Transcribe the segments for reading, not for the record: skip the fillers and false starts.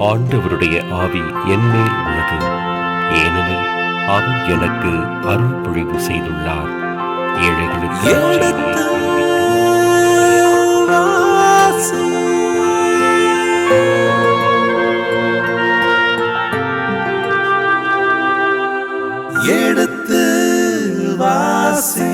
ஆண்டவருடைய ஆவி என்மேல் உள்ளது, ஏனெனில் அவர் எனக்கு அருள் பொழிவு செய்துள்ளார். ஏழைகளுக்கு எடுத்து வாசி.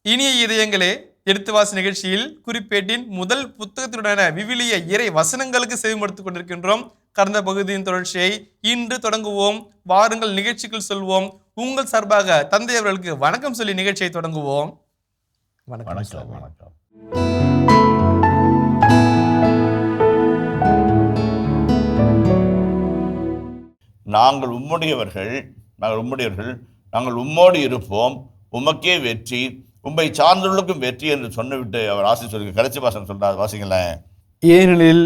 இனிய இதயங்களே, எடுத்து வாசி நிகழ்ச்சியில் குறிப்பேட்டின் முதல் புத்தகத்தினுடான விவிலிய இறை வசனங்களுக்கு செவிமடுத்துக் கொண்டிருக்கின்றோம். கடந்த பகுதியின் தொடர்ச்சியை இன்று தொடங்குவோம். வாருங்கள் நிகழ்ச்சிக்குள் சொல்வோம். உங்கள் சார்பாக தந்தை அவர்களுக்கு வணக்கம் சொல்லி நிகழ்ச்சியை தொடங்குவோம். வணக்கம். வணக்கம். நாங்கள் உம்முடையவர்கள், நாங்கள் உம்மோடு இருப்போம், உமக்கே வெற்றி, உம்மை சார்ந்தவர்களுக்கும் வெற்றி என்று சொன்னவிட்டு அவர் ஆசி சொல்லுங்க. கடைசி வாசனம் சொல்றார், வாசிங்களேன். ஏனெனில்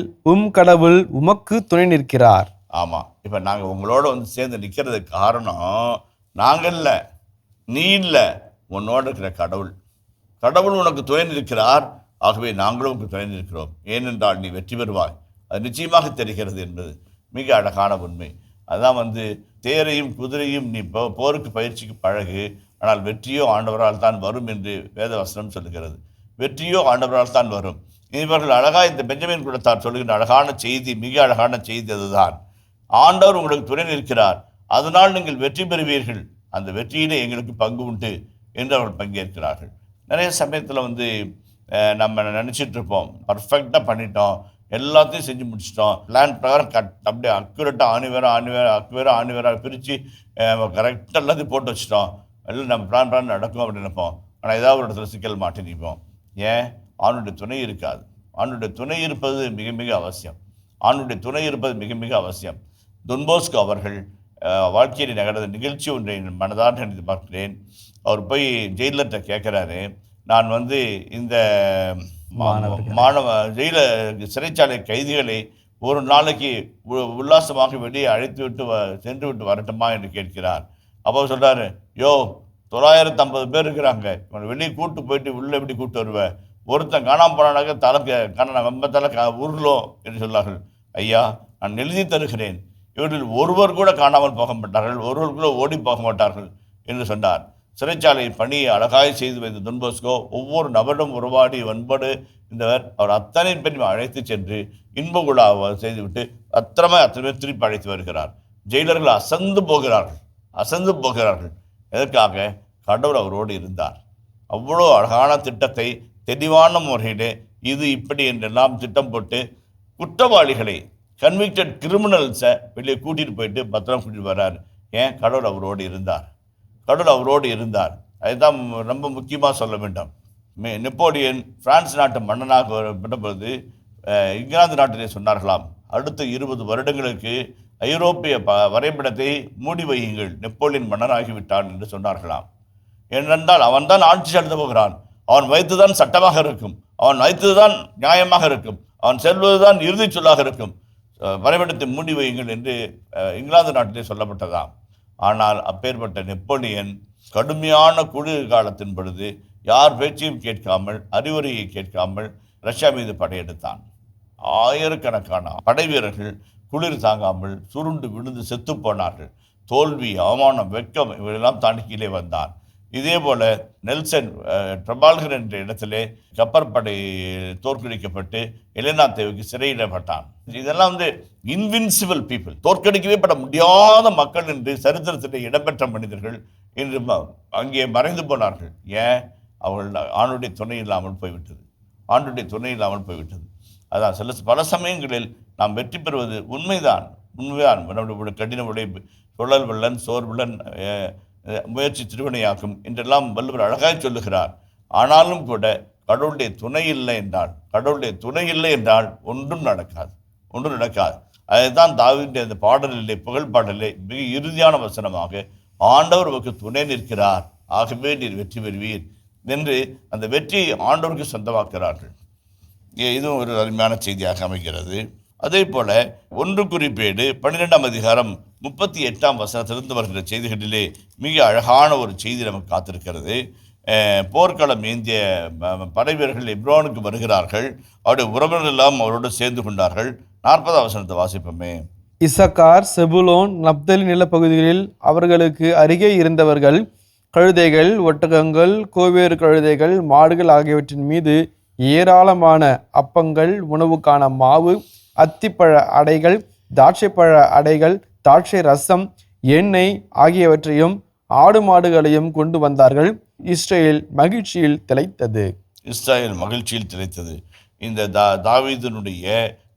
கடவுள் உமக்கு துணை நிற்கிறார். ஆமா, இப்ப நாங்க உங்களோட சேர்ந்து நிற்கிறதுக்கு காரணம் நாங்கள் இல்லை, நீ இல்லை, உன்னோட இருக்கிற கடவுள் உனக்கு துணை நிற்கிறார். ஆகவே நாங்களும் உனக்கு துணை நிற்கிறோம். ஏனென்றால் நீ வெற்றி பெறுவாய், அது நிச்சயமாக தெரிகிறது என்பது மிக அழகான உண்மை. அதான் தேரையும் குதிரையும் நீ போருக்கு பயிற்சிக்கு பழகு, ஆனால் வெற்றியோ ஆண்டவரால் தான் வரும் என்று வேத வசனம் சொல்லுகிறது. வெற்றியோ ஆண்டவரால் தான் வரும். இவர்கள் அழகாக இந்த பெஞ்சமின் குலத்தார் சொல்லுகின்ற அழகான செய்தி, மிக அழகான செய்தி அதுதான். ஆண்டவர் உங்களுக்கு துணை நிற்கிறார், அதனால் நீங்கள் வெற்றி பெறுவீர்கள், அந்த வெற்றியிலே எங்களுக்கு பங்கு உண்டு என்று அவர்கள் பங்கேற்கிறார்கள். நிறைய சமயத்தில் நம்ம நினச்சிட்டு இருப்போம், பர்ஃபெக்டாக பண்ணிட்டோம், எல்லாத்தையும் செஞ்சு முடிச்சிட்டோம், பிளான் பிரகாரம் அப்படியே அக்கு வேற பிரித்து கரெக்டாக எல்லாத்தையும் போட்டு வச்சிட்டோம், எல்லாம் நம்ம பிளான் நடக்கும் அப்படின்னு நினைப்போம். ஆனால் ஏதாவது ஒரு இடத்துல சிக்கல் மாட்டி நிற்போம். ஏன்? ஆணுடைய துணை இருக்காது. ஆணுடைய துணை இருப்பது மிக மிக அவசியம். மிக மிக அவசியம். டொன் போஸ்கோ அவர்கள் வாழ்க்கையில் நகர்ந்த நிகழ்ச்சி ஒன்றை மனதாக நினைத்து பார்க்கிறேன். அவர் போய் ஜெயிலர்கிட்ட கேட்குறாரு, நான் இந்த சிறைச்சாலை கைதிகளை ஒரு நாளைக்கு உல்லாசமாக வெளியே சென்று விட்டு வரட்டுமா என்று கேட்கிறார். அப்போ சொல்கிறாரு, 950 பேர் இருக்கிறாங்க, வெளியே கூட்டு போயிட்டு உள்ளே எப்படி கூப்பிட்டு வருவேன், ஒருத்தன் காணாமல் போனாக்க ரொம்ப தலை உருளும் என்று சொன்னார்கள். ஐயா, நான் எழுதி தருகிறேன், இவர்கள் ஒருவர் கூட காணாமல் போக மாட்டார்கள், ஒருவர் கூட ஓடி போக மாட்டார்கள் என்று சொன்னார். சிறைச்சாலை பணியை அழகாய் செய்து வைத்த டொன் போஸ்கோ ஒவ்வொரு நபரும் உருவாடி வன்படு இருந்தவர். அவர் அத்தனை பேரும் அழைத்து சென்று இன்ப விழா செய்துவிட்டு அத்தனை பேர் திருப்பி அழைத்து வருகிறார். ஜெயிலர்கள் அசந்து போகிறார்கள். எதற்காக? கடவுள் அவரோடு இருந்தார். அவ்வளோ அழகான திட்டத்தை தெளிவான முறையிலே இது இப்படி என்றெல்லாம் திட்டம் போட்டு குற்றவாளிகளை, கன்விக்டட் கிரிமினல்ஸை வெளியே கூட்டிகிட்டு போயிட்டு பத்திரம் கூட்டிகிட்டு வர்றார். ஏன்? கடவுள் அவரோடு இருந்தார். அதுதான் ரொம்ப முக்கியமாக சொல்ல வேண்டும். நெப்போலியன் பிரான்ஸ் நாட்டு மன்னனாக விட்டபோது இங்கிலாந்து நாட்டிலே சொன்னார்களாம், அடுத்த 20 வருடங்களுக்கு ஐரோப்பிய வரைபடத்தை மூடி வையுங்கள், நெப்போலியன் மன்னனாகிவிட்டான் என்று சொன்னார்களாம். ஏனென்றால் அவன் தான் ஆட்சி செலுத்த போகிறான், அவன் வைத்துதான் சட்டமாக இருக்கும், அவன் வைத்ததுதான் நியாயமாக இருக்கும், அவன் செல்வதுதான் இறுதி சொல்லாக இருக்கும், வரைபடத்தை மூடி வையுங்கள் என்று இங்கிலாந்து நாட்டிலே சொல்லப்பட்டதாம். ஆனால் அப்பேற்பட்ட நெப்போலியன் கடுமையான குளிர் காலத்தின் பொழுது யார் பேச்சையும் கேட்காமல், அறிவுரையை கேட்காமல் ரஷ்யா மீது படையெடுத்தான். ஆயிரக்கணக்கான படை வீரர்கள் குளிர் தாங்காமல் சுருண்டு விழுந்து செத்து போனார்கள். தோல்வி, அவமானம், வெட்கம் இவரெல்லாம் தாண்டி கீழே வந்தான். இதே போல நெல்சன் ட்ரபால்கர் என்ற இடத்திலே கப்பற்படை தோற்கடிக்கப்பட்டு எலினா தேவிக்கு சிறையிடப்பட்டான். இதெல்லாம் இன்வின்சிபிள் பீப்புள், தோற்கடிக்கவே பட முடியாத மக்கள் என்று சரித்திரத்தில் இடம்பெற்ற மனிதர்கள் இன்று அங்கே மறைந்து போனார்கள். ஏன்? அவர்கள் ஆணுடைய துணை இல்லாமல் போய்விட்டது. அதான் பல சமயங்களில் நாம் வெற்றி பெறுவது உண்மைதான். நம்முடைய கடின உழைப்பு, சுழல் வெள்ளன், சோர் வெள்ளன், முயற்சி திருவினையாக்கும் என்றெல்லாம் வள்ளுவர் அழகாய் சொல்லுகிறார். ஆனாலும் கூட கடவுளுடைய துணை இல்லை என்றால் ஒன்றும் நடக்காது. அதுதான் தாவீதுடைய அந்த பாடலிலே, புகழ் பாடலிலே மிக இறுதியான வசனமாக, ஆண்டவர் உமக்கு துணை நிற்கிறார், ஆகவே நீர் வெற்றி பெறுவீர் என்று அந்த வெற்றியை ஆண்டவருக்கு சொந்தமாக்கிறார்கள். இதுவும் ஒரு அருமையான செய்தியாக அமைகிறது. அதே போல 1 குறிப்பேடு 12ஆம் அதிகாரம் 38ஆம் வசனத்திலிருந்து வருகிற செய்திகளிலே மிக அழகான ஒரு செய்தி நமக்கு காத்திருக்கிறது. போர்க்களம் ஏந்திய படை வீரர்கள் எப்ரோனுக்கு வருகிறார்கள். அவருடைய உறவினர்கள் எல்லாம் அவரோடு சேர்ந்து கொண்டார்கள். 40ஆம் வசனத்தை வாசிப்போமே. இசக்கார், செபுலோன், நப்தலி நிலப்பகுதிகளில் அவர்களுக்கு அருகே இருந்தவர்கள் கழுதைகள், ஒட்டகங்கள், கோவேறு கழுதைகள், மாடுகள் ஆகியவற்றின் மீது ஏராளமான அப்பங்கள், உணவுக்கான மாவு, அத்திப்பழ அடைகள், திராட்சைப்பழ அடைகள், திராட்சை ரசம், எண்ணெய் ஆகியவற்றையும் ஆடு மாடுகளையும் கொண்டு வந்தார்கள். இஸ்ரவேல் மகிழ்ச்சியில் திளைத்தது. இஸ்ரவேல் மகிழ்ச்சியில் திளைத்தது. இந்த தாவீதினுடைய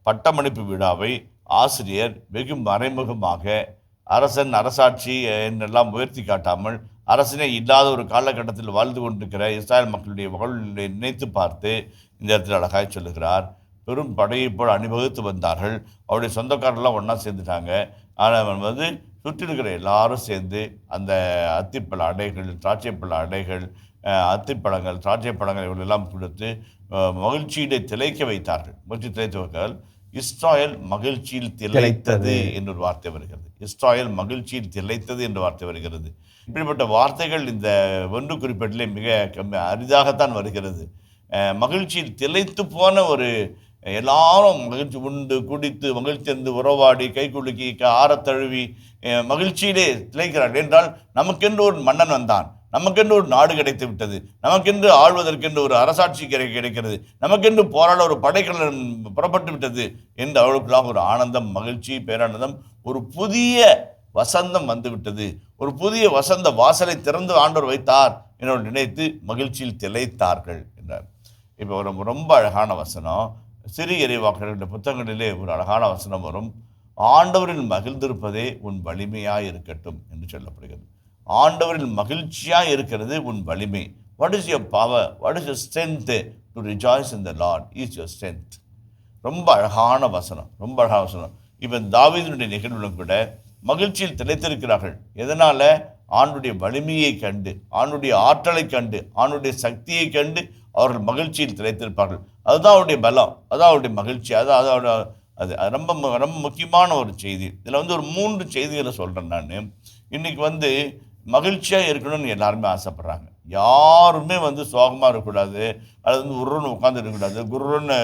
பட்டமளிப்பு விழாவை ஆசிரியர் வெகு மறைமுகமாக அரசன், அரசாட்சி என்றெல்லாம் உயர்த்தி காட்டாமல், அரசனே இல்லாத ஒரு காலகட்டத்தில் வாழ்ந்து கொண்டிருக்கிற இஸ்ரவேல் மக்களுடைய வாழ்வை நினைத்து பார்த்து இந்த இடத்தில் அழகாய் சொல்லுகிறார். பெரும் படையை போல் அணிவகுத்து வந்தார்கள். அவருடைய சொந்தக்காரர்லாம் ஒன்றா சேர்ந்துட்டாங்க. ஆனால் சுற்றி இருக்கிற எல்லாரும் சேர்ந்து அந்த அத்திப்பழ அடைகள், திராட்சைப்பழ அடைகள், அத்திப்பழங்கள், திராட்சை பழங்கள் இவர்களெல்லாம் கொடுத்து மகிழ்ச்சியிலே திளைக்க வைத்தார்கள். மகிழ்ச்சி திளைத்தவர்கள் இஸ்ராயேல் மகிழ்ச்சியில் திளைத்தது என்று ஒரு வார்த்தை வருகிறது. இஸ்ராயேல் மகிழ்ச்சியில் திளைத்தது என்ற வார்த்தை வருகிறது. இப்படிப்பட்ட வார்த்தைகள் இந்த 1 குறிப்பேட்டிலே மிக அரிதாகத்தான் வருகிறது. மகிழ்ச்சியில் திளைத்து போன ஒரு எல்லாரும் மகிழ்ச்சி உண்டு குடித்து மகிழ்ச்சி இருந்து உறவாடி கை குலுக்கி ஆரத்தழுவி மகிழ்ச்சியிலே திளைக்கிறார்கள். என்றால் நமக்கென்று ஒரு மன்னன் வந்தான், நமக்கென்று ஒரு நாடு கிடைத்து விட்டது, நமக்கென்று ஆள்வதற்கென்று ஒரு அரசாட்சி கிடைக்கிறது, நமக்கென்று போராட ஒரு படைக்கலன் புறப்பட்டு விட்டது என்று அவர்களுக்குள்ளாக ஒரு ஆனந்தம், மகிழ்ச்சி, பேரானந்தம், ஒரு புதிய வசந்தம் வந்துவிட்டது, ஒரு புதிய வசந்த வாசலை திறந்து ஆண்டவர் வைத்தார் என்று நினைத்து மகிழ்ச்சியில் திளைத்தார்கள் என்றார். இப்போ ரொம்ப அழகான வசனம். சிறிய இறைவாக்கினருடைய புத்தகங்களிலே ஒரு அழகான வசனம் வரும். ஆண்டவரில் மகிழ்ந்திருப்பதே உன் வலிமையாய் இருக்கட்டும் என்று சொல்லப்படுகிறது. ஆண்டவரில் மகிழ்ச்சியாக இருக்கிறது உன் வலிமை. What is your power? What is your strength? To rejoice in the Lord is your strength. ரொம்ப அழகான வசனம், ரொம்ப அழகான வசனம். இப்போ தாவீதினுடைய நிகழ்வுகளும் கூட மகிழ்ச்சியில் திளைத்திருக்கிறார்கள். எதனால்? ஆண்டுடைய வலிமையை கண்டு, ஆண்டுடைய ஆற்றலை கண்டு, ஆண்டுடைய சக்தியை கண்டு அவர்கள் மகிழ்ச்சியில் திளைத்திருப்பார்கள். அதுதான் அவருடைய பலம், அதுதான் அவருடைய மகிழ்ச்சி, அது ரொம்ப ரொம்ப முக்கியமான ஒரு செய்தி. இதில் ஒரு 3 செய்திகளை சொல்கிறேன் நான். இன்றைக்கி மகிழ்ச்சியாக இருக்கணும்னு எல்லாருமே ஆசைப்பட்றாங்க. யாருமே சோகமாக இருக்கக்கூடாது, அது உருன்னு உட்காந்து இருக்கக்கூடாது, குருன்னு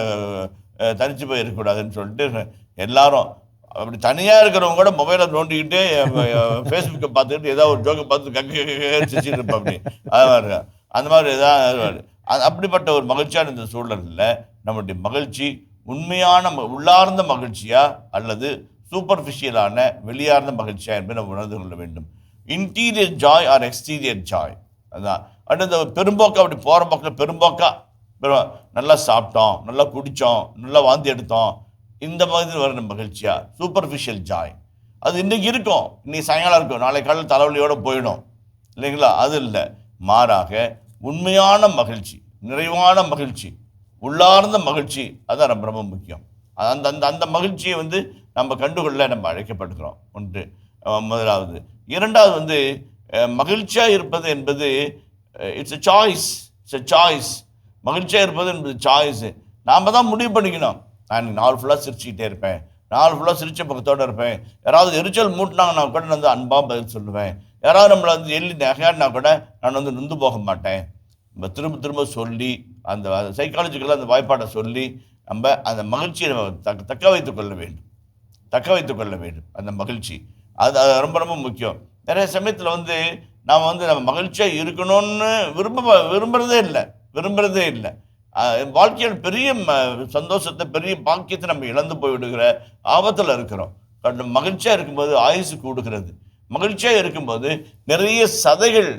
தனிச்சு போய் இருக்கக்கூடாதுன்னு சொல்லிட்டு எல்லாரும் அப்படி தனியாக இருக்கிறவங்க கூட மொபைலை நோண்டிக்கிட்டு ஃபேஸ்புக்கை பார்த்துக்கிட்டு ஏதாவது ஒரு ஜோக்கை பார்த்து கச்சிட்டு இருப்போம். அப்படி அது மாதிரி அந்த மாதிரி ஏதாவது அப்படிப்பட்ட ஒரு மகிழ்ச்சியான இந்த சூழலில் நம்முடைய மகிழ்ச்சி உண்மையான உள்ளார்ந்த மகிழ்ச்சியா அல்லது சூப்பர்ஃபிஷியலான வெளியார்ந்த மகிழ்ச்சியா என்பதை நம்ம உணர்ந்து கொள்ள வேண்டும். Interior Joy R exterior Joy. அதுதான் அடுத்த பெரும்போக்கா. அப்படி போகிற பக்கம் பெரும்போக்கா நல்லா சாப்பிட்டோம், நல்லா குடித்தோம், நல்லா வாந்தி எடுத்தோம், இந்த மாதிரி வர மகிழ்ச்சியா சூப்பர்ஃபிஷியல் ஜாய். அது இன்றைக்கி இருக்கும், இன்னைக்கு சாயங்காலம் இருக்கும், நாளை காலையில் தலைவலியோடு போயிடும் இல்லைங்களா? அது இல்லை. மாறாக உண்மையான மகிழ்ச்சி, நிறைவான மகிழ்ச்சி, உள்ளார்ந்த மகிழ்ச்சி, அதுதான் ரொம்ப ரொம்ப முக்கியம். அந்த அந்த அந்த மகிழ்ச்சியை நம்ம கண்டுகொள்ள நம்ம அழைக்கப்பட்டுக்கிறோம். ஒன்று முதலாவது. இரண்டாவது மகிழ்ச்சியாக இருப்பது என்பது it's a choice. It's a choice. மகிழ்ச்சியாக இருப்பது என்பது சாய்ஸு. நாம் தான் முடிவு பண்ணிக்கணும். நான் நாள் ஃபுல்லாக சிரிச்சுக்கிட்டே இருப்பேன், நாள் ஃபுல்லாக சிரிச்ச பக்கத்தோடு இருப்பேன். யாராவது எரிச்சல் மூட்டினாங்கன்னா கூட அன்பாக பதில் சொல்லுவேன். யாராவது நம்மளை எள்ளி நகையாடினா கூட நான் நொந்து போக மாட்டேன். நம்ம திரும்ப திரும்ப சொல்லி அந்த சைக்காலஜிக்கலாக அந்த வாய்ப்பாட்டை சொல்லி நம்ம அந்த மகிழ்ச்சியை நம்ம தக்க வைத்து கொள்ள வேண்டும். தக்க வைத்து கொள்ள வேண்டும் அந்த மகிழ்ச்சி. அது ரொம்ப ரொம்ப முக்கியம். நிறைய சமயத்தில் நாம் நம்ம மகிழ்ச்சியாக இருக்கணும்னு விரும்புகிறதே இல்லை. வாழ்க்கையில் பெரிய சந்தோஷத்தை, பெரிய பாக்கியத்தை நம்ம இழந்து போய்விடுகிற ஆபத்தில் இருக்கிறோம். மகிழ்ச்சியாக இருக்கும்போது ஆயுசு கூடுகிறது. மகிழ்ச்சியாக இருக்கும்போது நிறைய சதைகள்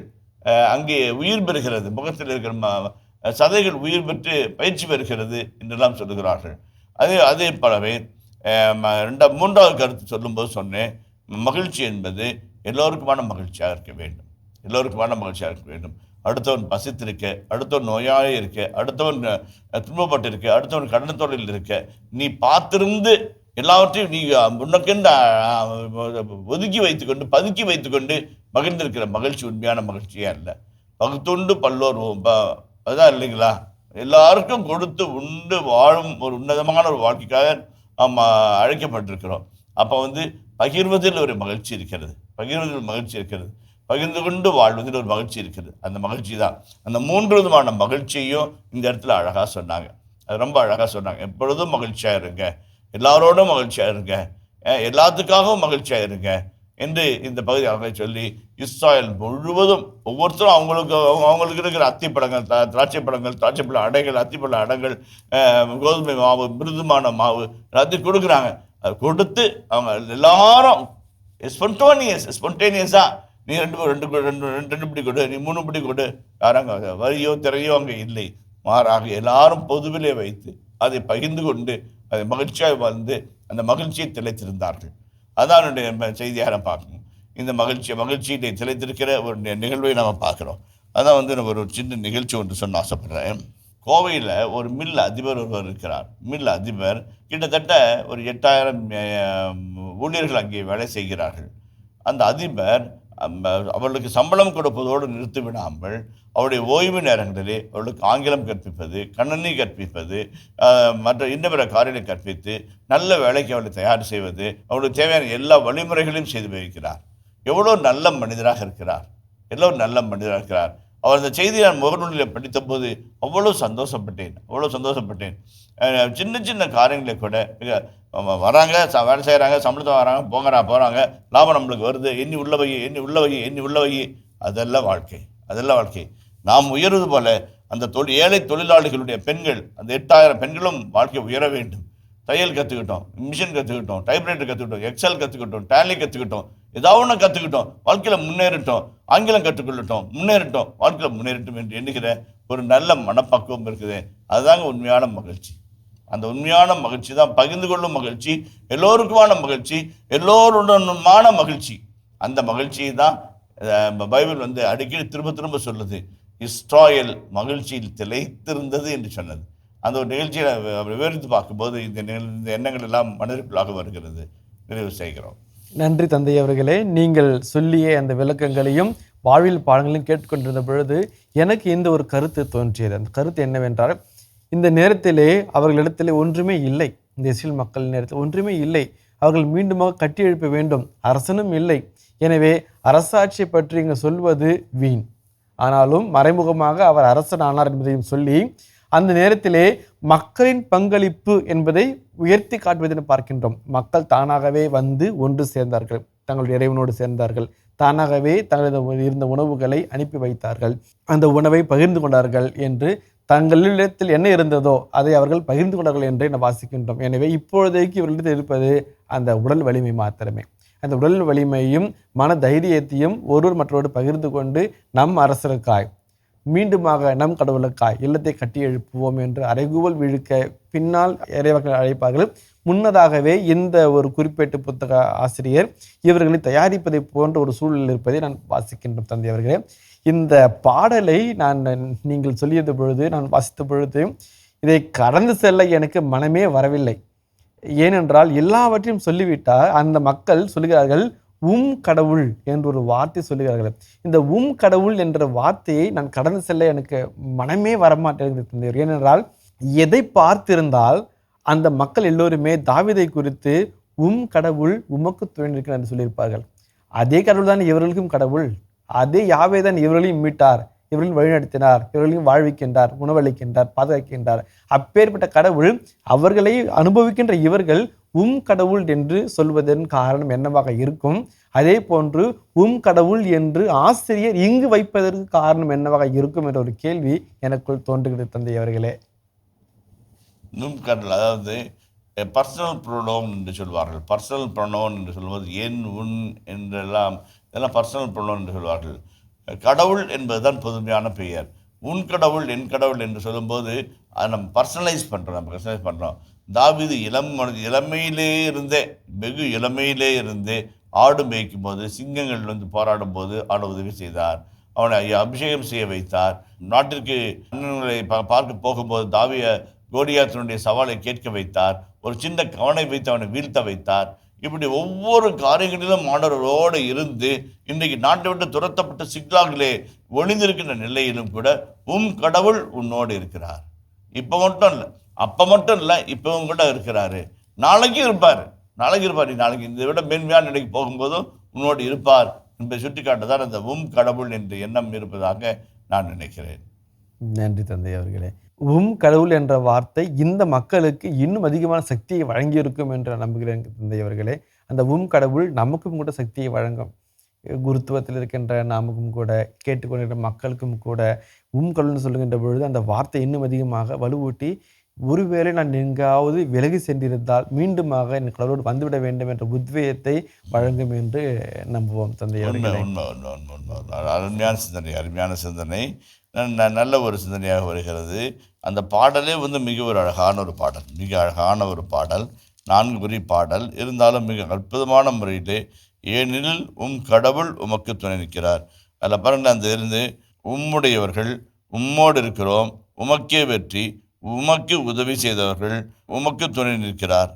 அங்கே உயிர் பெறுகிறது. முகத்தில் இருக்கிற சதைகள் உயிர் பெற்று பயிற்சி பெறுகிறது என்றெல்லாம் சொல்லுகிறார்கள். அதே போலவே மூன்றாவது கருத்து சொல்லும்போது சொன்னேன், மகிழ்ச்சி என்பது எல்லோருக்குமான மகிழ்ச்சியாக இருக்க வேண்டும். எல்லோருக்குமான மகிழ்ச்சியாக இருக்க வேண்டும். அடுத்தவன் பசித்திருக்க, அடுத்தவன் நோயாக இருக்க, அடுத்தவன் துன்பப்பட்டு இருக்க, அடுத்தவன் கடன் தொழில் இருக்க, நீ பார்த்திருந்து எல்லாவற்றையும் நீ உனக்கென்று ஒதுக்கி வைத்துக்கொண்டு பதுக்கி வைத்துக்கொண்டு மகிழ்ந்திருக்கிற மகிழ்ச்சி உண்மையான மகிழ்ச்சியே அல்ல. பகுத்துண்டு பல்லோர் அதுதான் இல்லைங்களா? எல்லாருக்கும் கொடுத்து உண்டு வாழும் ஒரு உன்னதமான ஒரு வாழ்க்கைக்காக அழைக்கப்பட்டிருக்கிறோம். அப்போ பகிர்வதில் ஒரு மகிழ்ச்சி இருக்கிறது, பகிர்வதில் மகிழ்ச்சி இருக்கிறது, பகிர்ந்து கொண்டு வாழ்வதில் ஒரு மகிழ்ச்சி இருக்கிறது. அந்த மகிழ்ச்சி தான், அந்த 3 விதமான மகிழ்ச்சியும் இந்த இடத்துல அழகாக சொன்னாங்க. அது ரொம்ப அழகாக சொன்னாங்க. எப்பொழுதும் மகிழ்ச்சியாக இருங்க, எல்லாரோடும் மகிழ்ச்சியாக இருங்க, எல்லாத்துக்காகவும் மகிழ்ச்சியாக இருங்க என்று இந்த பகுதி அவங்க சொல்லி, இஸ்ராயல் முழுவதும் ஒவ்வொருத்தரும் அவங்களுக்கு இருக்கிற அத்திப்பழங்கள், திராட்சைப்பழ அடைகள், அத்திப்பழ அடைகள், கோதுமை மாவு, மிருதுமான மாவு எல்லாத்தையும் கொடுக்குறாங்க. அது கொடுத்து அவங்க எல்லாரும் ஸ்பொன்டேனியஸாக நீ 2 பிடி கொடு, நீ 3 பிடி கொடு, யாராங்க வரியோ திரையோ அங்கே இல்லை. மாறாக எல்லாரும் பொதுவிலே வைத்து அதை பகிர்ந்து கொண்டு அதை மகிழ்ச்சியாக வாழ்ந்து அந்த மகிழ்ச்சியை திளைத்திருந்தார்கள். அதான் என்னுடைய செய்தியாக பார்க்கணும். இந்த மகிழ்ச்சியை திளைத்திருக்கிற ஒரு நிகழ்வை நம்ம பார்க்குறோம். அதான் ஒரு சின்ன நிகழ்ச்சி ஒன்று சொல்ல ஆசைப்படுறேன். கோவையில் ஒரு மில் அதிபர் ஒருவர் இருக்கிறார். மில் அதிபர் கிட்டத்தட்ட ஒரு 8000 ஊழியர்கள் அங்கே வேலை செய்கிறார்கள். அந்த அதிபர் அவர்களுக்கு சம்பளம் கொடுப்பதோடு நிறுத்திவிடாமல் அவருடைய ஓய்வு நேரங்களிலே அவர்களுக்கு ஆங்கிலம் கற்பிப்பது, கணனி கற்பிப்பது, மற்ற இன்ன பிற காரியங்களை கற்பித்து நல்ல வேலைக்கு அவர்களை தயார் செய்வது, அவர்களுக்கு தேவையான எல்லா வழிமுறைகளையும் செய்து வைக்கிறார். எவ்வளோ நல்ல மனிதராக இருக்கிறார், அவர் அந்த செய்தியை நான் முகநூலில் படித்தபோது அவ்வளோ சந்தோஷப்பட்டேன். சின்ன சின்ன காரியங்களை கூட வராங்க, வேலை செய்கிறாங்க, சம்பளத்தை வராங்க, போகிறாங்க, லாபம் நம்மளுக்கு வருது, எண்ணி உள்ள வை. அதெல்லாம் வாழ்க்கை. நாம் உயர்வது போல அந்த ஏழை தொழிலாளிகளுடைய பெண்கள், அந்த 8000 பெண்களும் வாழ்க்கை உயர வேண்டும். தையல் கற்றுக்கிட்டோம், மிஷின் கற்றுக்கிட்டோம், டைப்ரைட்டர் கற்றுக்கிட்டோம், எக்ஸல் கற்றுக்கிட்டோம், டேலி கற்றுக்கிட்டோம், ஏதாவது ஒன்று கற்றுக்கிட்டோம், வாழ்க்கையில் முன்னேறிட்டோம், ஆங்கிலம் கற்றுக்கொள்ளட்டும், வாழ்க்கையில் முன்னேறட்டும் என்று எண்ணுகிற ஒரு நல்ல மனப்பக்குவம் இருக்குது. அதுதாங்க உண்மையான மகிழ்ச்சி. அந்த உண்மையான மகிழ்ச்சி தான் பகிர்ந்து கொள்ளும் மகிழ்ச்சி, எல்லோருக்குமான மகிழ்ச்சி, எல்லோருடனுமான மகிழ்ச்சி. அந்த மகிழ்ச்சியை தான் பைபிள் அடிக்கடி திரும்ப சொல்லுது. இஸ்ராயல் மகிழ்ச்சியில் திளைத்திருந்தது என்று சொன்னது. அந்த ஒரு நிகழ்ச்சியை விவரித்து பார்க்கும்போது இந்த எண்ணங்கள் எல்லாம் மனதிற்குள்ளாக வருகிறது. நிறைவு செய்கிறோம். நன்றி தந்தை அவர்களே. நீங்கள் சொல்லிய அந்த விளக்கங்களையும் வாழ்வில் பாடங்களையும் கேட்டுக்கொண்டிருந்த பொழுது எனக்கு இந்த ஒரு கருத்து தோன்றியது. அந்த கருத்து என்னவென்றால், இந்த நேரத்திலே அவர்களிடத்திலே ஒன்றுமே இல்லை, இந்த இஸ்ரேல் மக்கள் நேரத்தில் ஒன்றுமே இல்லை. அவர்கள் மீண்டுமாக கட்டி எழுப்ப வேண்டும், அரசனும் இல்லை. எனவே அரசாட்சியை பற்றி இங்கே சொல்வது வீண். ஆனாலும் மறைமுகமாக அவர் அரசன் ஆனார் என்பதையும் சொல்லி, அந்த நேரத்திலே மக்களின் பங்களிப்பு என்பதை உயர்த்தி காட்டுவதென பார்க்கின்றோம். மக்கள் தானாகவே ஒன்று சேர்ந்தார்கள், தங்களுடைய இறைவனோடு சேர்ந்தார்கள், தானாகவே தங்களது இருந்த உணவுகளை அனுப்பி வைத்தார்கள், அந்த உணவை பகிர்ந்து கொண்டார்கள் என்று தங்களிடத்தில் என்ன இருந்ததோ அதை அவர்கள் பகிர்ந்து கொண்டார்கள் என்றே நாம் வாசிக்கின்றோம். எனவே இப்பொழுதைக்கு இவர்களிடத்தில் இருப்பது அந்த உடல் வலிமை மாத்திரமே. அந்த உடல் வலிமையும் மன தைரியத்தையும் ஒருவர் மற்றோடு பகிர்ந்து கொண்டு நம் அரசருக்காய், மீண்டுமாக நம் கடவுளுக்காய் இல்லத்தை கட்டி எழுப்புவோம் என்று அறைகூவல் விழுக்க பின்னால் இறைவர்கள் அழைப்பார்கள். முன்னதாகவே இந்த ஒரு குறிப்பிட்ட புத்தக ஆசிரியர் இவர்களை தயாரிப்பதை போன்ற ஒரு சூழலில் இருப்பதை நான் வாசிக்கின்றோம். தந்தை அவர்களே, இந்த பாடலை நீங்கள் சொல்லியது பொழுது, நான் வாசித்த பொழுது இதை கடந்து செல்ல எனக்கு மனமே வரவில்லை. ஏனென்றால் எல்லாவற்றையும் சொல்லிவிட்டால் அந்த மக்கள் சொல்லுகிறார்கள், கடவுள் என்ற ஒரு வார்த்தை சொல்லுகிறார்கள். இந்த கடவுள் என்ற வார்த்தையை நான் கடந்து செல்ல எனக்கு மனமே வரமாட்டேன். ஏனென்றால் எதை பார்த்திருந்தால் அந்த மக்கள் எல்லோருமே தாவீதை குறித்து கடவுள் உமக்கு துணையிருக்கிறார் என்று சொல்லியிருப்பார்கள். அதே கடவுள் தான் இவர்களுக்கும் கடவுள், அதே யாவே தான் இவர்களையும் மீட்டார், இவர்களையும் வழிநடத்தினார், இவர்களையும் வாழ்விக்கின்றார், உணவளிக்கின்றார், பாதுகாக்கின்றார். அப்பேற்பட்ட கடவுள் அவர்களை அனுபவிக்கின்ற இவர்கள் கடவுள் என்று சொல்வதன் காரணம் என்னவாக இருக்கும்? அதே போன்று கடவுள் என்று ஆசிரியர் இங்கு வைப்பதற்கு காரணம் என்னவாக இருக்கும் என்ற ஒரு கேள்வி எனக்குள் தோன்றுகிறது தந்தை அவர்களே. கடவுள், அதாவது பர்சனல் ப்ரொனவுன் என்று சொல்வார்கள். பர்சனல் ப்ரொனவுன் என்று சொல்வது என், உன் என்றெல்லாம், இதெல்லாம் பர்சனல் ப்ரொனவுன் என்று சொல்வார்கள். கடவுள் என்பதுதான் பொதுமையான பெயர். உன் கடவுள், என் கடவுள் என்று சொல்லும்போது அதை நம்ம பர்சனலைஸ் பண்ணுறோம். தாவீது வெகு இளமையிலே இருந்தே ஆடு மேய்க்கும் போது, சிங்கங்கள் போராடும் போது ஆட உதவி செய்தார், அவனை அபிஷேகம் செய்ய வைத்தார். நாட்டிற்கு அண்ணன்களை பார்க்க போகும்போது கோலியாத்தினுடைய சவாலை கேட்க வைத்தார், ஒரு சின்ன கவனை வைத்து அவனை வீழ்த்த வைத்தார். இப்படி ஒவ்வொரு காரியங்களிலும் ஆண்டவரோடு இருந்து இன்றைக்கு நாட்டை விட்டு துரத்தப்பட்ட சிக்லாகிலே ஒளிந்திருக்கின்ற நிலையிலும் கூட கடவுள் உன்னோடு இருக்கிறார். இப்போ மட்டும் இல்லை, அப்போ மட்டும் இல்லை, இப்பவும் கூட இருக்கிறாரு. நாளைக்கும் இருப்பார். நீ நாளைக்கு இதை விட மேன்மையான நிலைக்கு போகும்போதும் உன்னோடு இருப்பார் என்பதை சுட்டிக்காட்டுதான் அந்த கடவுள் என்ற எண்ணம் இருப்பதாக நான் நினைக்கிறேன். நன்றி தந்தை அவர்களே. கடவுள் என்ற வார்த்தை இந்த மக்களுக்கு இன்னும் அதிகமான சக்தியை வழங்கியிருக்கும் என்று நம்புகிறேன் தந்தை அவர்களே. அந்த கடவுள் நமக்கும் கூட சக்தியை வழங்கும். குருத்துவத்தில் இருக்கின்ற நாமுக்கும் கூட, கேட்டுக்கொண்டிருக்கிற மக்களுக்கும் கூட கடவுள்னு சொல்லுகின்ற பொழுது அந்த வார்த்தை இன்னும் அதிகமாக வலுவூட்டி, ஒருவேளை நான் எங்காவது விலகி சென்றிருந்தால் மீண்டுமாக என் கடவுளோடு வந்துவிட வேண்டும் என்ற உத்வேகத்தை வழங்கும் என்று நம்புவோம் தந்தை அவர்களே. அருமையான சிந்தனை, நல்ல ஒரு சிந்தனையாக வருகிறது. அந்த பாடலே மிக ஒரு அழகான ஒரு பாடல், 4 வரி பாடல். இருந்தாலும் மிக அற்புதமான முறையிலே, ஏனெனில் கடவுள் உமக்கு துணை நிற்கிறார். அதில் பாருங்க, அந்த இருந்து உம்முடையவர்கள், உம்மோடு இருக்கிறோம், உமக்கே வெற்றி, உமக்கு உதவி செய்தவர்கள், உமக்கு துணை நிற்கிறார்.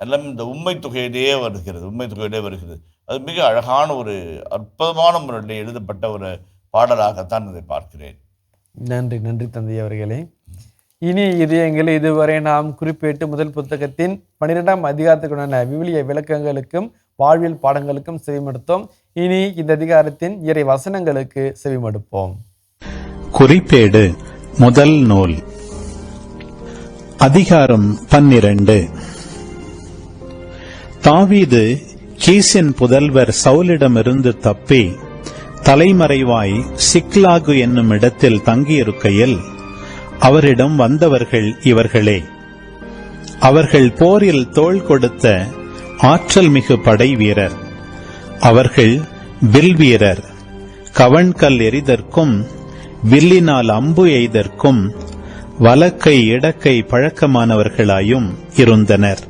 எல்லாம் இந்த உண்மை தொகையிலேயே வருகிறது. அது மிக அழகான ஒரு அற்புதமான முறையில் எழுதப்பட்ட ஒரு பாடலாகத்தான் இதை பார்க்கிறேன். நன்றி தந்தை அவர்களே. இனி இதயங்களே, இதுவரை நாம் குறிப்பிட்டு முதல் புத்தகத்தின் 12ஆம் அதிகாரத்துக்குண்டான விவிலிய விளக்கங்களுக்கும் வாழ்வியல் பாடங்களுக்கும் செவிமடுத்தோம். இனி இந்த அதிகாரத்தின் இறை வசனங்களுக்கு செவிமடுப்போம். குறிப்பேடு முதல் நூல், அதிகாரம் 12. தாவீது கீசின் புதல்வர் சவுலிடமிருந்து தப்பி தலைமறைவாய் சிக்லாகு என்னும் இடத்தில் தங்கியிருக்கையில் அவரிடம் வந்தவர்கள் இவர்களே. அவர்கள் போரில் தோள் கொடுத்த ஆற்றல் மிகு படை வீரர். அவர்கள் வில் வீரர், கவண்கல் எறிதற்கும் வில்லினால் அம்பு எய்தற்கும் வலக்கை இடக்கை பழக்கமானவர்களாயும் இருந்தனர்.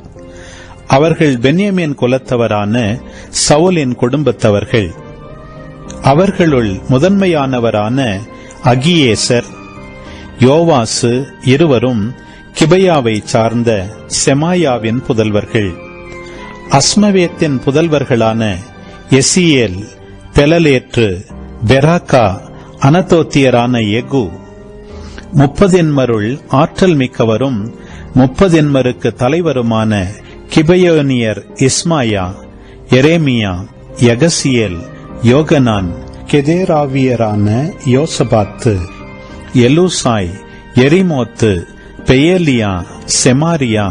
அவர்கள் பென்யமீன் குலத்தவரான சவுலின் குடும்பத்தவர்கள். அவர்களுள் முதன்மையானவரான அகியேசர், யோவாசு இருவரும் கிபையாவை சார்ந்த செமாயாவின் புதல்வர்கள். அஸ்மவேத்தின் புதல்வர்களான எசியேல், பெலலேற்று, பெராக்கா, அனதோத்தியரான எகு. 30 ஆற்றல் மிக்கவரும் 30 தலைவருமான கிபையோனியர் இஸ்மாயா, எரேமியா, யகசியேல், யோகனான், கெதேராவியரான யோசபாத்து, எலூசாய், எரிமோத்து, பெயேலியா, செமாரியா,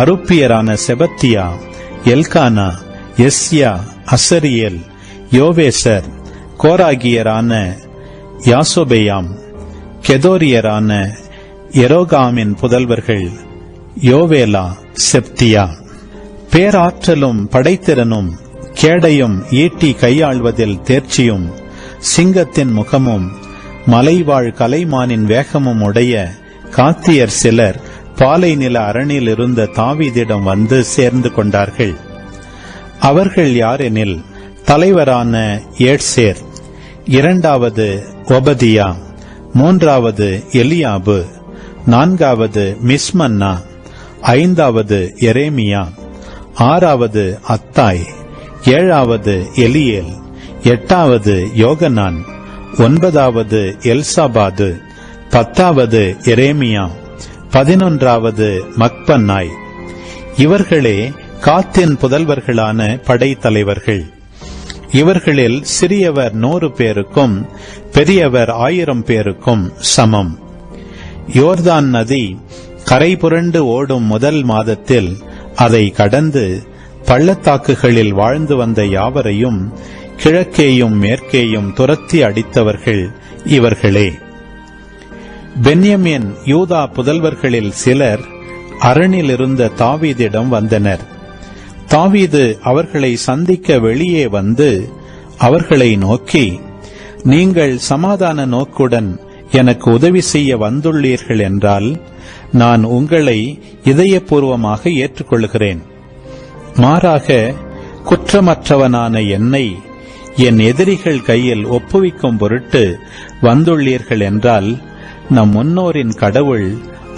அருப்பியரான செபத்தியா, எல்கானா, எஸ்யா, அசரியேல், யோவேசர், கோராகியரான யாசோபேயாம், கெதோரியரான எரோகாமின் புதல்வர்கள் யோவேலா, செப்தியா. பேராற்றலும் படைத்திறனும் கேடையும் ஈட்டி கையாள்வதில் தேர்ச்சியும் சிங்கத்தின் முகமும் மலைவாழ் கலைமானின் வேகமும் உடைய காத்தியர் சிலர் பாலை நில அரணில் இருந்த தாவீதிடம் வந்து சேர்ந்து கொண்டார்கள். அவர்கள் யாரெனில், தலைவரான ஏட்சேர், 2வது ஒபதியா, 3வது எலியாபு, 4வது மிஸ்மன்னா, 5வது எரேமியா, 6வது அத்தாய், 7வது எலியேல், 8வது யோகனான், 9வது எல்சாபாது, 10வது எரேமியா, 11வது மக்பன்னாய். இவர்களே காத்தின் புதல்வர்களான படைத்தலைவர்கள். இவர்களில் சிறியவர் 100 பேருக்கும் பெரியவர் 1000 பேருக்கும் சமம். யோர்தான் நதி கரை புரண்டு ஓடும் முதல் மாதத்தில் அதை கடந்து பள்ளத்தாக்குகளில் வாழ்ந்து வந்த யாவரையும் கிழக்கேயும் மேற்கேயும் துரத்தி அடித்தவர்கள் இவர்களே. பென்யமீன் யூதா புதல்வர்களில் சிலர் அரணில் இருந்த தாவீதிடம் வந்தனர். தாவீது அவர்களை சந்திக்க வெளியே வந்து அவர்களை நோக்கி, நீங்கள் சமாதான நோக்குடன் எனக்கு உதவி செய்ய வந்துள்ளீர்கள் என்றால் நான் உங்களை இதயபூர்வமாக ஏற்றுக்கொள்கிறேன். மாறாக குற்றமற்றவனான என்னை என் எதிரிகள் கையில் ஒப்புவிக்கும் பொருட்டு வந்துள்ளீர்கள் என்றால் நம் முன்னோரின் கடவுள்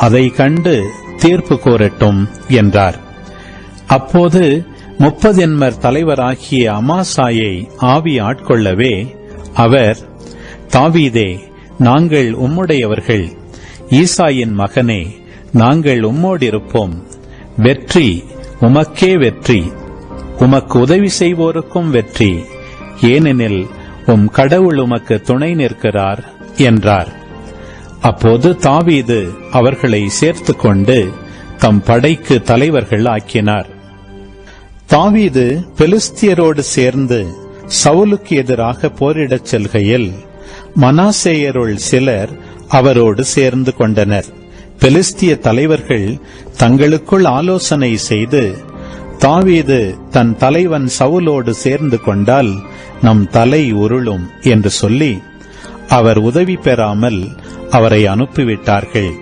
அதை கண்டு தீர்ப்பு கூறட்டும் என்றார். அப்போது 30 தலைவராகிய அமாசாயை ஆவி ஆட்கொள்ளவே அவர், தாவீதே, நாங்கள் உம்முடையவர்கள், ஈசாயின் மகனே, நாங்கள் உம்மோடிருப்போம், வெற்றி உமக்கே வெற்றி, உமக்கு உதவி செய்வோருக்கும் வெற்றி, ஏனெனில் உம் கடவுள் உமக்கு துணை நிற்கிறார் என்றார். அப்போது தாவீது அவர்களை சேர்த்து கொண்டு தம் படைக்கு தலைவர்கள் ஆக்கினார். தாவீது பெலிஸ்தியரோடு சேர்ந்து சவுலுக்கு எதிராக போரிடச் செல்கையில் மனாசேயருள் சிலர் அவரோடு சேர்ந்து கொண்டனர். பெலிஸ்திய தலைவர்கள் தங்களுக்குள் ஆலோசனை செய்து, தாவீது தன் தலைவன் சவுலோடு சேர்ந்து கொண்டால் நம் தலை உருளும் என்று சொல்லி அவர் உதவி பெறாமல் அவரை அனுப்பிவிட்டார்கள்.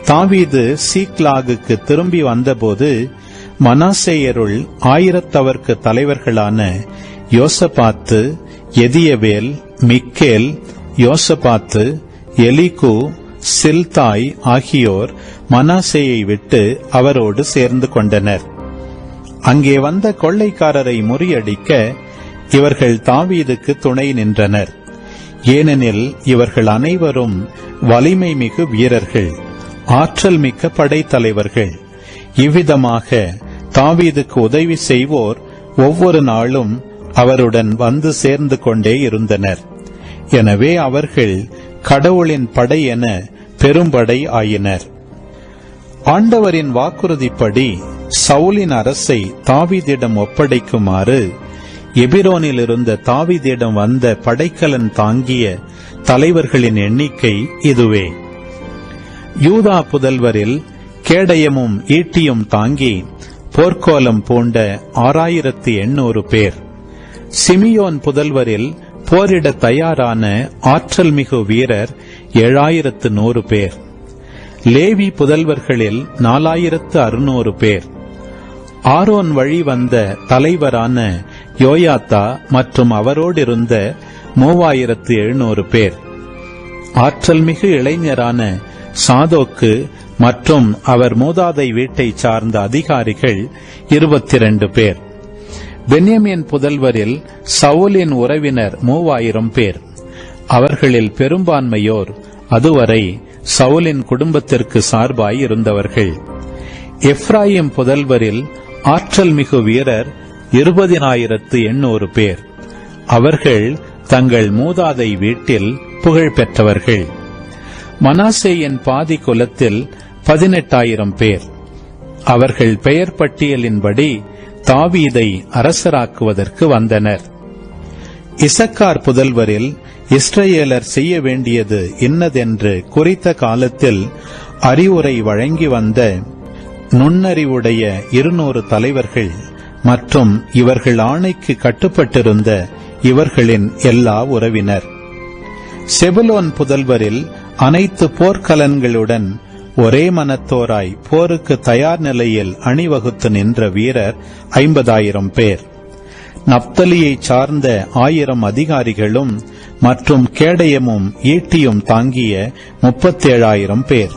தாவீது சீக்லாகுக்கு திரும்பி வந்தபோது மனாசேயருள் 1000 தலைவர்களான யோசபாத்து, எதியவேல், மிக்கேல், யோசபாத்து, எலிகு, சில்தாய் ஆகியோர் மனாசேயை விட்டு அவரோடு சேர்ந்து கொண்டனர். அங்கே வந்த கொள்ளைக்காரரை முறியடிக்க இவர்கள் தாவீதுக்கு துணை நின்றனர். ஏனெனில் இவர்கள் அனைவரும் வலிமை மிகு வீரர்கள், ஆற்றல் மிக்க படைத்தலைவர்கள். இவ்விதமாக தாவீதுக்கு உதவி செய்வோர் ஒவ்வொரு நாளும் அவருடன் வந்து சேர்ந்து கொண்டே இருந்தனர். எனவே அவர்கள் கடவுளின் படை என பெரும்படை ஆயினர். ஆண்டவரின் வாக்குறுதிப்படி சவுலின் அரசை தாவீதிடம் ஒப்படைக்குமாறு எபிரோனில் இருந்த தாவீதிடம் வந்த படைக்கலன் தாங்கிய தலைவர்களின் எண்ணிக்கை இதுவே. யூதா புதல்வரில் கேடயமும் ஈட்டியும் தாங்கி போர்க்கோலம் பூண்ட 6800 பேர். சிமியோன் புதல்வரில் போரிட தயாரான ஆற்றல் மிகு வீரர் 7100 பேர். லேவி புதல்வர்களில் 4600 பேர். ஆரோன் வழி வந்த தலைவரான யோயாத்தா மற்றும் அவரோடிருந்த 3700 பேர். ஆற்றல் மிகு இளைஞரான சாதோக்கு மற்றும் அவர் மூதாதை வீட்டை சார்ந்த அதிகாரிகள் 22 பேர். பென்யமீன் புதல்வரில் சவுலின் உறவினர் 3000 பேர். அவர்களில் பெரும்பான்மையோர் அதுவரை சவுலின் குடும்பத்திற்கு சார்பாய் இருந்தவர்கள். எப்ராயிம் புதல்வரில் ஆற்றல் மிகு வீரர் 20800 பேர். அவர்கள் தங்கள் மூதாதை வீட்டில் புகழ் பெற்றவர்கள். மனாசேயின் பாதி குலத்தில் 18000 பேர். அவர்கள் பெயர் பட்டியலின்படி தாவீதை அரசராக்குவதற்கு வந்தனர். இசக்கார் புதல்வரில் இஸ்ரவேலர் செய்ய வேண்டியது இன்னதென்று குறித்த காலத்தில் அறிவுரை வழங்கி வந்த நுண்ணறிவுடைய 200 தலைவர்கள் மற்றும் இவர்கள் ஆணைக்கு கட்டுப்பட்டிருந்த இவர்களின் எல்லா உறவினர். செபுலோன் புதல்வரில் அனைத்து போர்க்கலன்களுடன் ஒரே மனத்தோராய் போருக்கு தயார் நிலையில் அணிவகுத்து நின்ற வீரர் 50000 பேர். நப்தலியை சார்ந்த 1000 அதிகாரிகளும் மற்றும் கேடயமும் ஈட்டியும் தாங்கிய 37000 பேர்.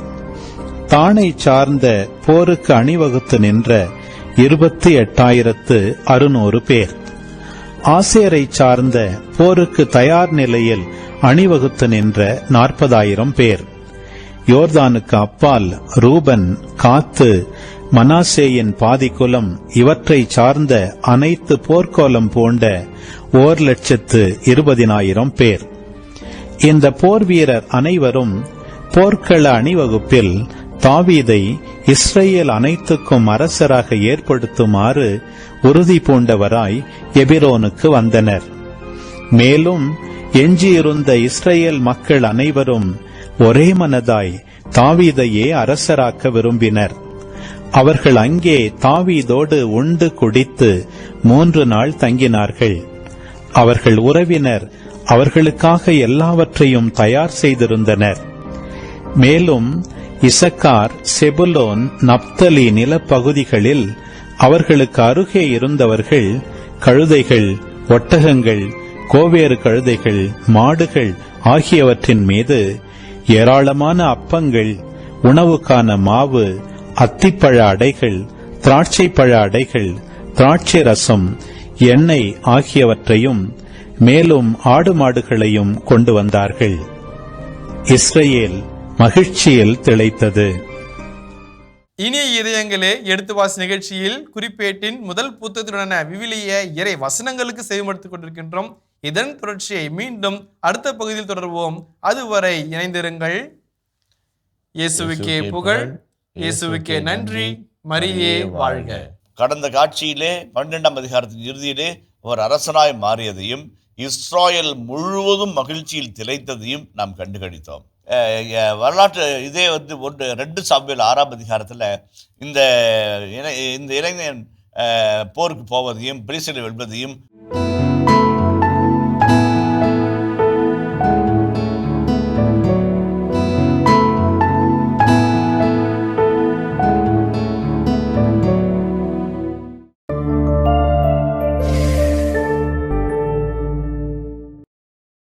தானை சார்ந்த போருக்கு அணிவகுத்து நின்ற 28600 பேர். ஆசேரை சார்ந்த போருக்கு தயார் நிலையில் அணிவகுத்து நின்ற 40000 பேர். யோர்தானுக்கு அப்பால் ரூபன், காத்து, மனாசேயின் பாதிக்குலம் இவற்றை சார்ந்த அனைத்து போர்க்கோலம் பூண்ட 1,20,000 பேர். இந்த போர் வீரர் அனைவரும் போர்க்கள அணிவகுப்பில் தாவீதை இஸ்ரேல் அனைத்துக்கும் அரசராக ஏற்படுத்துமாறு உறுதி பூண்டவராய் எபிரோனுக்கு வந்தனர். மேலும் எஞ்சியிருந்த இஸ்ரேல் மக்கள் அனைவரும் ஒரே மனதாய் தாவீதையே அரசராக்க விரும்பினர். அவர்கள் அங்கே தாவீதோடு உண்டு குடித்து 3 நாள் தங்கினார்கள். அவர்கள் உறவினர் அவர்களுக்காக எல்லாவற்றையும் தயார் செய்திருந்தனர். மேலும் இசக்கார், செபுலோன், நப்தலி நிலப்பகுதிகளில் அவர்களுக்கு அருகே இருந்தவர்கள் கழுதைகள், ஒட்டகங்கள், கோவேறு கழுதைகள், மாடுகள் ஆகியவற்றின் மீது ஏராளமான அப்பங்கள், உணவுக்கான மாவு, அத்திப்பழ அடைகள், திராட்சை பழ அடைகள், திராட்சை ரசம், எண்ணெய் ஆகியவற்றையும் மேலும் ஆடு மாடுகளையும் கொண்டு வந்தார்கள். இஸ்ரேல் மகிழ்ச்சியில் திளைத்தது. இனிய இதயங்களே, எடுத்து வாசி நிகழ்ச்சியில் குறிப்பேட்டின் முதல் புத்தகத்துடனான விவிலிய இறை வசனங்களுக்கு செவிமடுத்துக் கொண்டிருக்கின்றோம். இதன் தொடர்ச்சியை மீண்டும் அடுத்த பகுதியில் தொடர்வோம். அதுவரை இணைந்திருங்கள். இயேசுவுக்கே புகழ், இயேசுவுக்கே நன்றி, மரியே வாழ்க. கடந்த காட்சியிலே 12ஆம் அதிகாரத்தின் இறுதியிலே அவர் அரசனாய் மாறியதையும் இஸ்ராயல் முழுவதும் மகிழ்ச்சியில் திளைத்ததையும் நாம் கண்டுகளித்தோம். வரலாற்று இதே 2 சாமுவேல் 6ஆம் அதிகாரத்தில் இந்த இளைஞன் போருக்கு போவதையும் பெலிஸ்தரை வெல்வதையும்